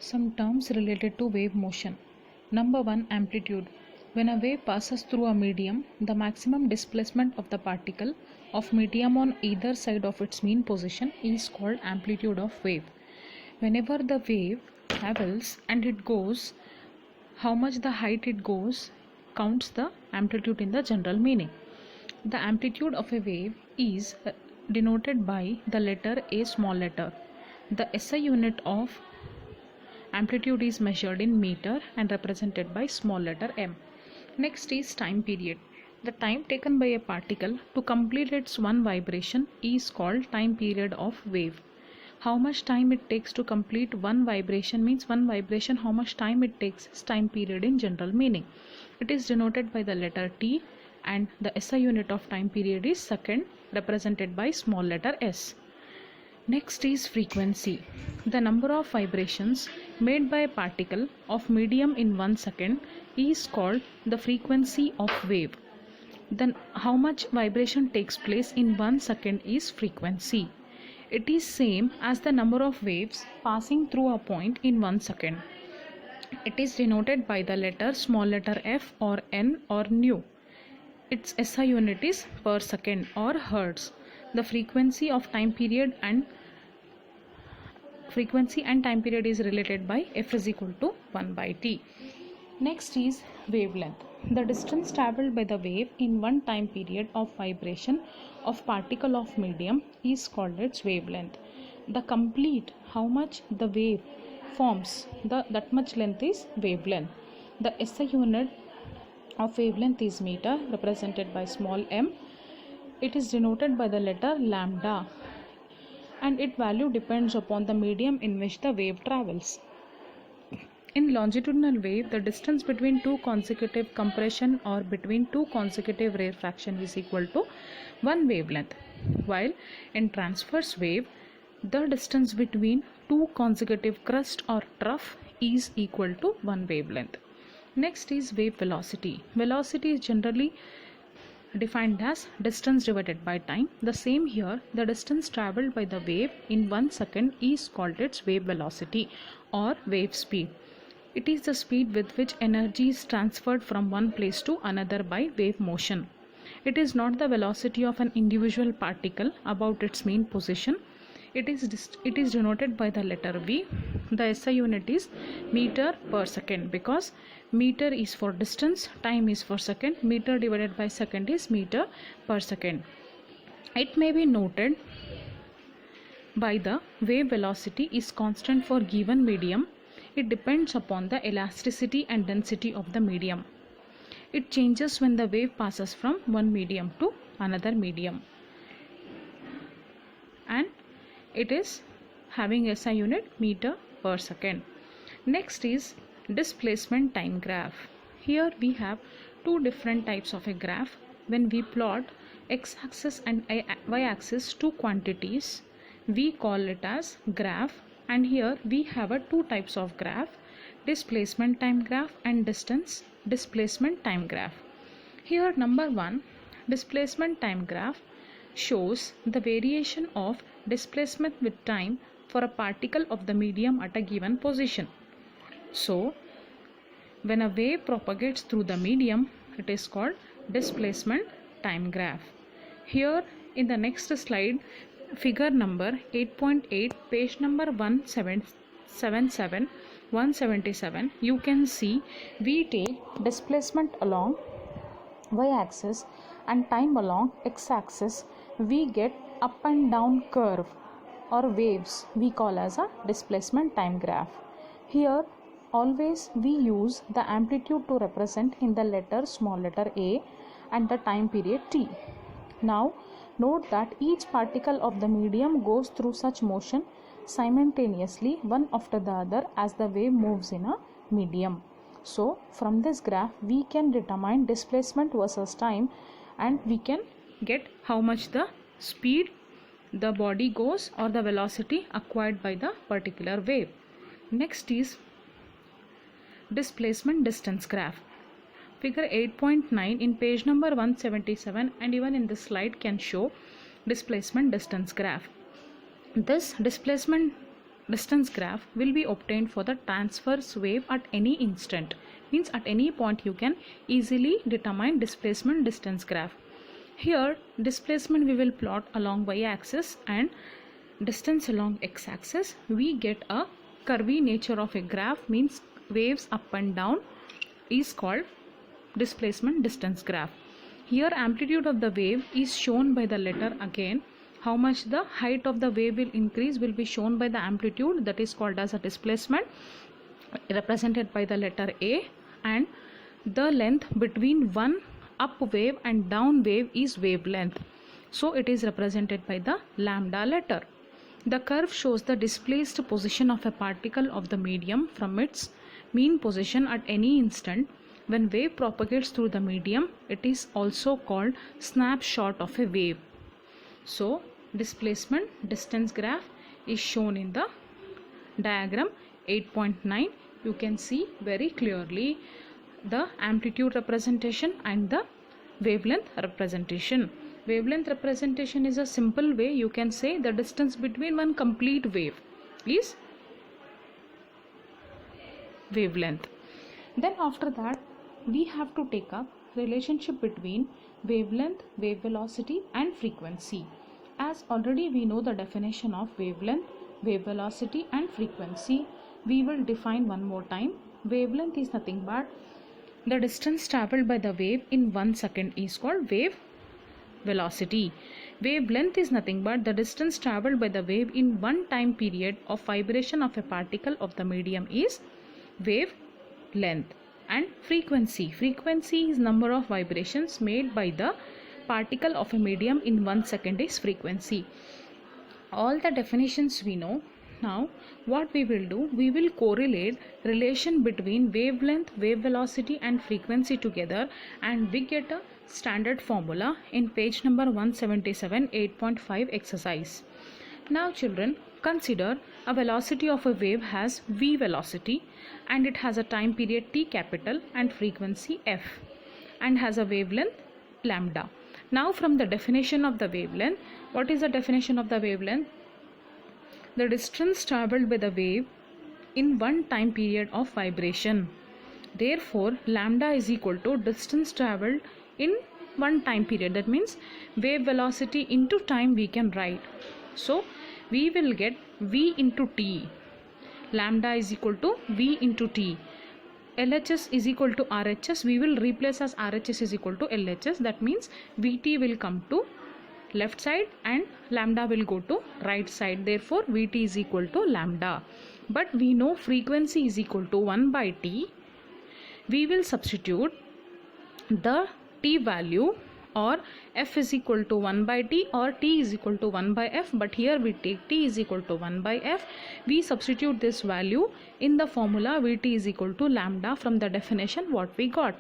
Some terms related to wave motion. Number 1, amplitude. When a wave passes through a medium, the maximum displacement of the particle of medium on either side of its mean position is called amplitude of wave. Whenever the wave travels and it goes, how much the height it goes counts the amplitude in the general meaning. The amplitude of a wave is denoted by the letter A, small letter. The SI unit of amplitude is measured in meter and represented by small letter m. Next is time period. The time taken by a particle to complete its one vibration is called time period of wave. How much time it takes to complete one vibration means one vibration, how much time it takes is time period in general meaning. It is denoted by the letter T and the SI unit of time period is second, represented by small letter s. Next is frequency. The number of vibrations made by a particle of medium in 1 second is called the frequency of wave. Then how much vibration takes place in 1 second is frequency. It is same as the number of waves passing through a point in 1 second. It is denoted by the letter small letter f or n or nu. Its SI unit is per second or hertz. The frequency and time period is related by f is equal to 1 by t. Next is wavelength. The distance traveled by the wave in one time period of vibration of particle of medium is called its wavelength. The complete how much the wave forms, that much length is wavelength. The SI unit of wavelength is meter, represented by small m. It is denoted by the letter lambda and its value depends upon the medium in which the wave travels. In longitudinal wave, the distance between two consecutive compression or between two consecutive rarefaction is equal to one wavelength, while in transverse wave, the distance between two consecutive crust or trough is equal to one wavelength. Next is wave velocity. Velocity is generally defined as distance divided by time. The same here, the distance traveled by the wave in 1 second is called its wave velocity or wave speed. It is the speed with which energy is transferred from one place to another by wave motion. It is not the velocity of an individual particle about its mean position. It is denoted by the letter V. The SI unit is meter per second because meter is for distance, time is for second, meter divided by second is meter per second. It may be noted by the wave velocity is constant for given medium. It depends upon the elasticity and density of the medium. It changes when the wave passes from one medium to another medium. And it is having SI unit meter per second. Next is displacement time graph. Here we have two different types of a graph. When we plot x-axis and y-axis two quantities, we call it as graph. And here we have two types of graph, displacement time graph and distance displacement time graph. Here number 1, displacement time graph shows the variation of displacement with time for a particle of the medium at a given position. So when a wave propagates through the medium, it is called displacement time graph. Here in the next slide, figure number 8.8, page number 177, you can see we take displacement along y-axis and time along x-axis. We get up and down curve or waves we call as a displacement time graph. Here always we use the amplitude to represent in the letter small letter a and the time period t. Now note that each particle of the medium goes through such motion simultaneously one after the other as the wave moves in a medium. So from this graph we can determine displacement versus time and we can get how much the speed the body goes or the velocity acquired by the particular wave. Next is displacement distance graph. Figure 8.9 in page number 177 and even in this slide can show displacement distance graph. This displacement distance graph will be obtained for the transverse wave at any instant. Means at any point you can easily determine displacement distance graph. Here displacement we will plot along y-axis and distance along x-axis. We get a curvy nature of a graph, means waves up and down, is called displacement distance graph. Here amplitude of the wave is shown by the letter again. How much the height of the wave will increase will be shown by the amplitude, that is called as a displacement, represented by the letter A, and the length between one up wave and down wave is wavelength. So it is represented by the lambda letter. The curve shows the displaced position of a particle of the medium from its mean position at any instant. When wave propagates through the medium, it is also called snapshot of a wave. So displacement distance graph is shown in the diagram 8.9. You can see very clearly the amplitude representation and the wavelength representation. Wavelength representation is a simple way you can say the distance between one complete wave is wavelength. Then after that we have to take up relationship between wavelength, wave velocity and frequency. As already we know the definition of wavelength, wave velocity and frequency, we will define one more time. Wavelength is nothing but the distance traveled by the wave in 1 second is called wave velocity. Wavelength is nothing but the distance traveled by the wave in one time period of vibration of a particle of the medium is wave length. And frequency is number of vibrations made by the particle of a medium in 1 second is frequency. All the definitions we know. Now what we will do, we will correlate relation between wavelength, wave velocity and frequency together, and we get a standard formula in page number 177 8.5 exercise. Now children, consider a velocity of a wave has v velocity and it has a time period t capital and frequency f and has a wavelength lambda. Now from the definition of the wavelength, what is the definition of the wavelength? The distance traveled by the wave in one time period of vibration. Therefore lambda is equal to distance traveled in one time period. That means wave velocity into time we can write. So we will get v into t. Lambda is equal to v into t. LHS is equal to RHS. We will replace as RHS is equal to LHS. That means VT will come to left side and lambda will go to right side. Therefore VT is equal to lambda. But we know frequency is equal to 1 by t. We will substitute the t value, or f is equal to 1 by t or t is equal to 1 by f, but here we take t is equal to 1 by f. We substitute this value in the formula Vt is equal to lambda from the definition what we got.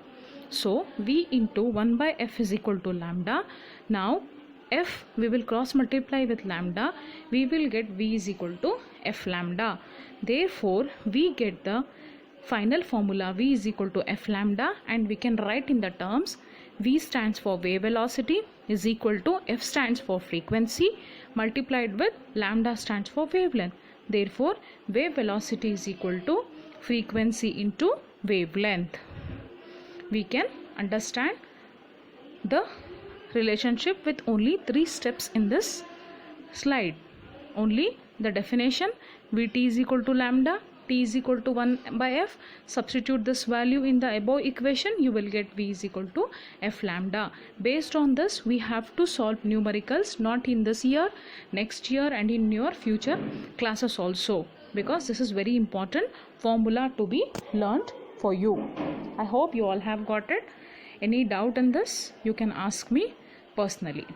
So v into 1 by f is equal to lambda. Now f we will cross multiply with lambda, we will get v is equal to f lambda. Therefore we get the final formula v is equal to f lambda, and we can write in the terms v stands for wave velocity is equal to f stands for frequency multiplied with lambda stands for wavelength. Therefore wave velocity is equal to frequency into wavelength. We can understand the relationship with only 3 steps in this slide. Only the definition Vt is equal to lambda, t is equal to 1 by f. Substitute this value in the above equation, you will get v is equal to f lambda. Based on this we have to solve numericals, not in this year, next year and in your future classes also, because this is very important formula to be learnt for you. I hope you all have got it. Any doubt in this you can ask me personally.